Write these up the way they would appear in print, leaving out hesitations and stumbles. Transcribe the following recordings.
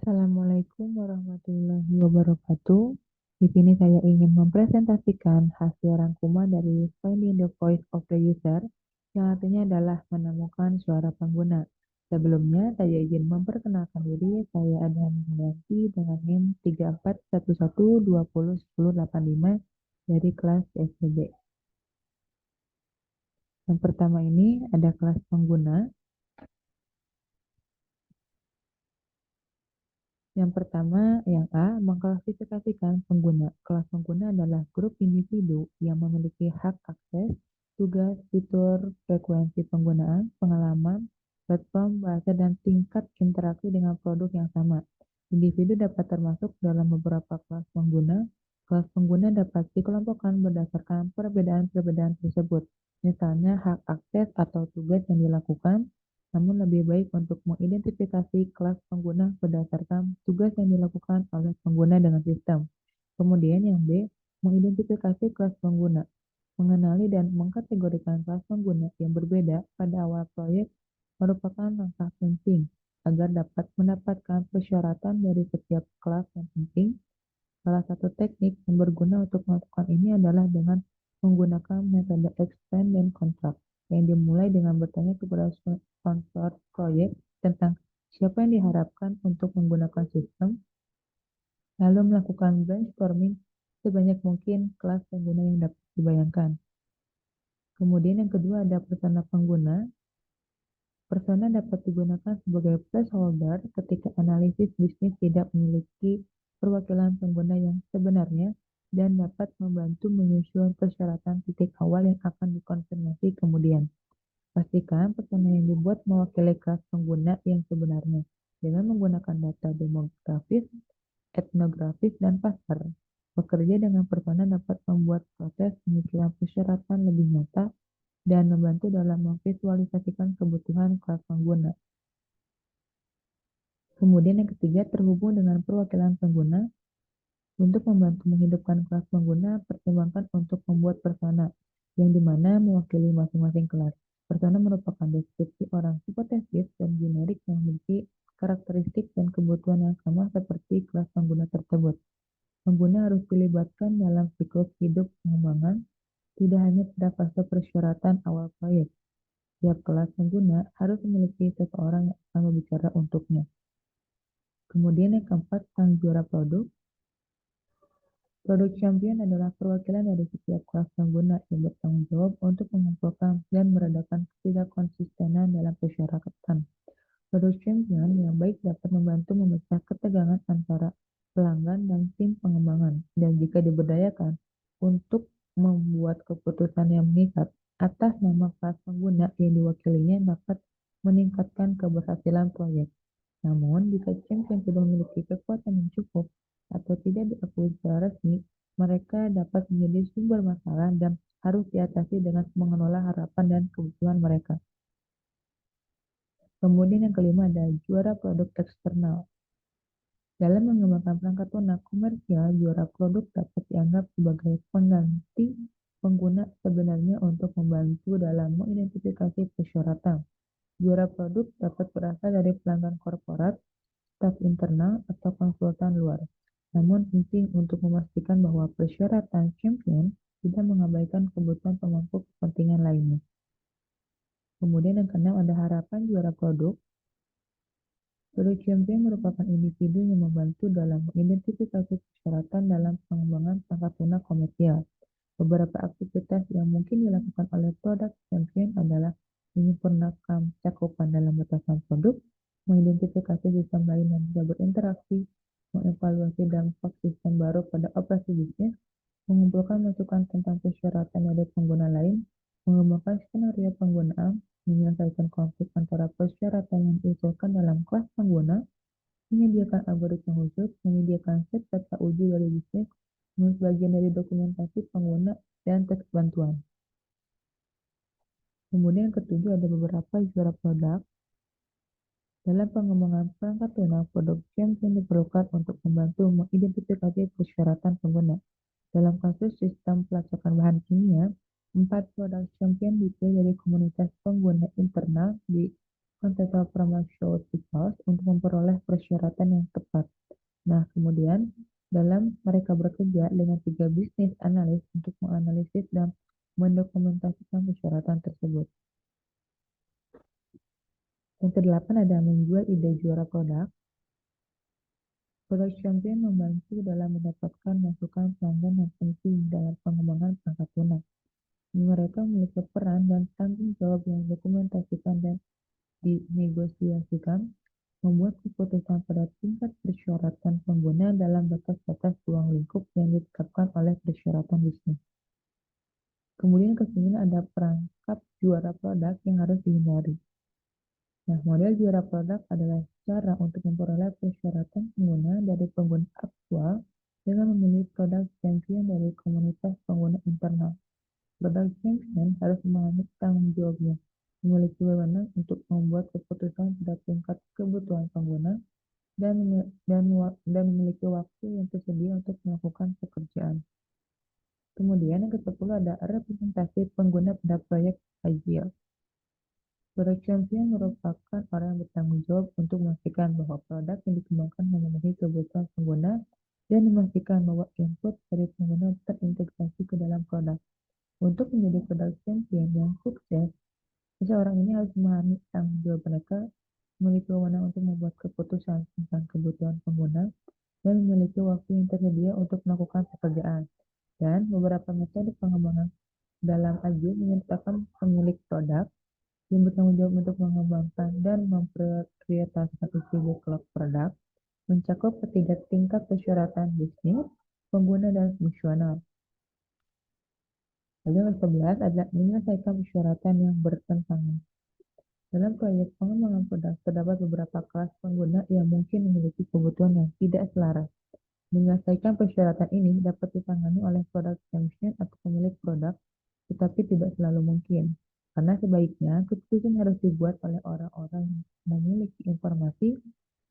Assalamualaikum warahmatullahi wabarakatuh. Di sini saya ingin mempresentasikan hasil rangkuman dari Finding the Voice of the User, yang artinya adalah menemukan suara pengguna. Sebelumnya, saya izin memperkenalkan diri. Saya Adhan Mulyati dengan NIM 3411201085 dari kelas SPB. Yang pertama ini ada kelas pengguna. Yang pertama, yang A, mengklasifikasikan pengguna. Kelas pengguna adalah grup individu yang memiliki hak akses, tugas, fitur, frekuensi penggunaan, pengalaman, platform, bahasa, dan tingkat interaksi dengan produk yang sama. Individu dapat termasuk dalam beberapa kelas pengguna. Kelas pengguna dapat dikelompokkan berdasarkan perbedaan-perbedaan tersebut. Misalnya, hak akses atau tugas yang dilakukan, namun lebih baik untuk mengidentifikasi kelas pengguna berdasarkan tugas yang dilakukan oleh pengguna dengan sistem. Kemudian yang B, mengidentifikasi kelas pengguna. Mengenali dan mengkategorikan kelas pengguna yang berbeda pada awal proyek merupakan langkah penting agar dapat mendapatkan persyaratan dari setiap kelas yang penting. Salah satu teknik yang berguna untuk melakukan ini adalah dengan menggunakan metode expand dan contract, yang dimulai dengan bertanya kepada sponsor proyek tentang siapa yang diharapkan untuk menggunakan sistem, lalu melakukan brainstorming sebanyak mungkin kelas pengguna yang dapat dibayangkan. Kemudian yang kedua ada persona pengguna. Persona dapat digunakan sebagai placeholder ketika analisis bisnis tidak memiliki perwakilan pengguna yang sebenarnya dan dapat membantu menyusun persyaratan titik awal yang akan dikonfirmasi kemudian. Pastikan persona yang dibuat mewakili kelas pengguna yang sebenarnya dengan menggunakan data demografis, etnografis, dan pasar. Bekerja dengan persona dapat membuat proses pemikiran persyaratan lebih nyata dan membantu dalam memvisualisasikan kebutuhan kelas pengguna. Kemudian yang ketiga, terhubung dengan perwakilan pengguna. Untuk membantu menghidupkan kelas pengguna, pertimbangkan untuk membuat persona, yang dimana mewakili masing-masing kelas. Persona merupakan deskripsi orang hipotesis dan generik yang memiliki karakteristik dan kebutuhan yang sama seperti kelas pengguna tersebut. Pengguna harus dilibatkan dalam siklus hidup pengembangan, tidak hanya pada fase persyaratan awal proyek. Tiap kelas pengguna harus memiliki seseorang yang akan berbicara untuknya. Kemudian yang keempat, sang juara produk. Produk champion adalah perwakilan dari setiap kelas pengguna yang bertanggung jawab untuk mengumpulkan dan meredakan ketidakkonsistenan dalam persyaratan. Produk champion yang baik dapat membantu memecah ketegangan antara pelanggan dan tim pengembangan, dan jika diberdayakan untuk membuat keputusan yang mengikat atas nama kelas pengguna yang diwakilinya dapat meningkatkan keberhasilan proyek. Namun, jika champion tidak memiliki kekuatan yang cukup atau tidak diakui secara resmi, mereka dapat menjadi sumber masalah dan harus diatasi dengan mengelola harapan dan kebutuhan mereka. Kemudian yang kelima ada juara produk eksternal. Dalam mengembangkan perangkat lunak komersial, juara produk dapat dianggap sebagai pengganti pengguna sebenarnya untuk membantu dalam mengidentifikasi persyaratan. Juara produk dapat berasal dari pelanggan korporat, staf internal, atau konsultan luar. Namun penting untuk memastikan bahwa persyaratan champion tidak mengabaikan kebutuhan pemangku kepentingan lainnya. Kemudian yang keenam ada harapan juara produk. Produk champion merupakan individu yang membantu dalam mengidentifikasi persyaratan dalam pengembangan perangkat lunak komersial. Beberapa aktivitas yang mungkin dilakukan oleh produk champion adalah menyempurnakan cakupan dalam batasan produk, mengidentifikasi sistem lain yang bisa berinteraksi, mengevaluasi dampak sistem baru pada operasi bisnis, mengumpulkan masukan tentang persyaratan dari pengguna lain, mengembangkan skenario penggunaan, menyelesaikan konflik antara persyaratan yang diusulkan dalam kelas pengguna, menyediakan algoritma khusus, menyediakan set data uji dari bisnis, menulis bagian dari dokumentasi pengguna, dan teks bantuan. Kemudian yang ketujuh ada beberapa juara produk. Dalam pengembangan perangkat lunak, produk champion diperlukan untuk membantu mengidentifikasi persyaratan pengguna. Dalam kasus sistem pelacakan bahan kimia, 4 produk champion dipilih dari komunitas pengguna internal di Contextual pharmaceuticals untuk memperoleh persyaratan yang tepat. Nah, kemudian dalam mereka bekerja dengan 3 bisnis analis untuk menganalisis dan mendokumentasikan persyaratan tersebut. Yang kedelapan ada menjual ide juara produk. Product champion membantu dalam mendapatkan masukan pelanggan yang penting dalam pengembangan perangkat lunak. Mereka memiliki peran dan tanggung jawab yang dokumentasikan dan dinegosiasikan, membuat keputusan pada tingkat persyaratan pengguna dalam batas-batas ruang lingkup yang ditetapkan oleh persyaratan bisnis. Kemudian kesembilan ada perangkap juara produk yang harus dihindari. Nah, model juara produk adalah cara untuk memperoleh persyaratan pengguna dari pengguna aktual dengan memilih produk champion dari komunitas pengguna internal. Produk champion harus memahami tanggung jawabnya, memiliki wewenang untuk membuat keputusan pada tingkat kebutuhan pengguna, dan memiliki waktu yang tersedia untuk melakukan pekerjaan. Kemudian yang ke-10 ada representasi pengguna pada proyek agile. Product champion merupakan orang yang bertanggung jawab untuk memastikan bahwa produk yang dikembangkan memenuhi kebutuhan pengguna dan memastikan bahwa input dari pengguna terintegrasi ke dalam produk. Untuk menjadi product champion yang sukses, seseorang ini harus memahami tanggung jawab mereka, memiliki wewenang untuk membuat keputusan tentang kebutuhan pengguna, dan memiliki waktu yang tersedia untuk melakukan pekerjaan. Dan beberapa metode pengembangan dalam Agile menyertakan pemilik produk yang bertanggung jawab untuk mengembangkan dan memprioritaskan isi backlog produk, mencakup ketiga tingkat persyaratan bisnis, pengguna, dan fungsional. Lalu yang ke-11 adalah menyelesaikan persyaratan yang bertentangan. Dalam proyek pengembangan produk, terdapat beberapa kelas pengguna yang mungkin memiliki kebutuhan yang tidak selaras. Menyelesaikan persyaratan ini dapat ditangani oleh product champion atau pemilik produk, tetapi tidak selalu mungkin. Karena sebaiknya keputusan harus dibuat oleh orang-orang yang memiliki informasi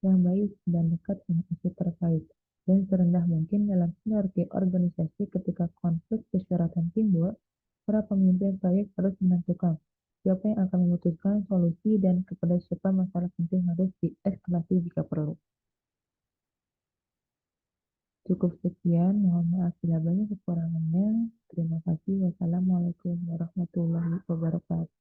yang baik dan dekat dengan isu terkait, dan serendah mungkin dalam hierarki organisasi. Ketika konflik persyaratan timbul, para pemimpin proyek harus menentukan siapa yang akan memutuskan solusi dan kepada siapa masalah penting harus dieskalasi jika perlu. Cukup sekian, mohon maaf bila banyak kekurangannya. Terima kasih. Wassalamualaikum warahmatullahi wabarakatuh.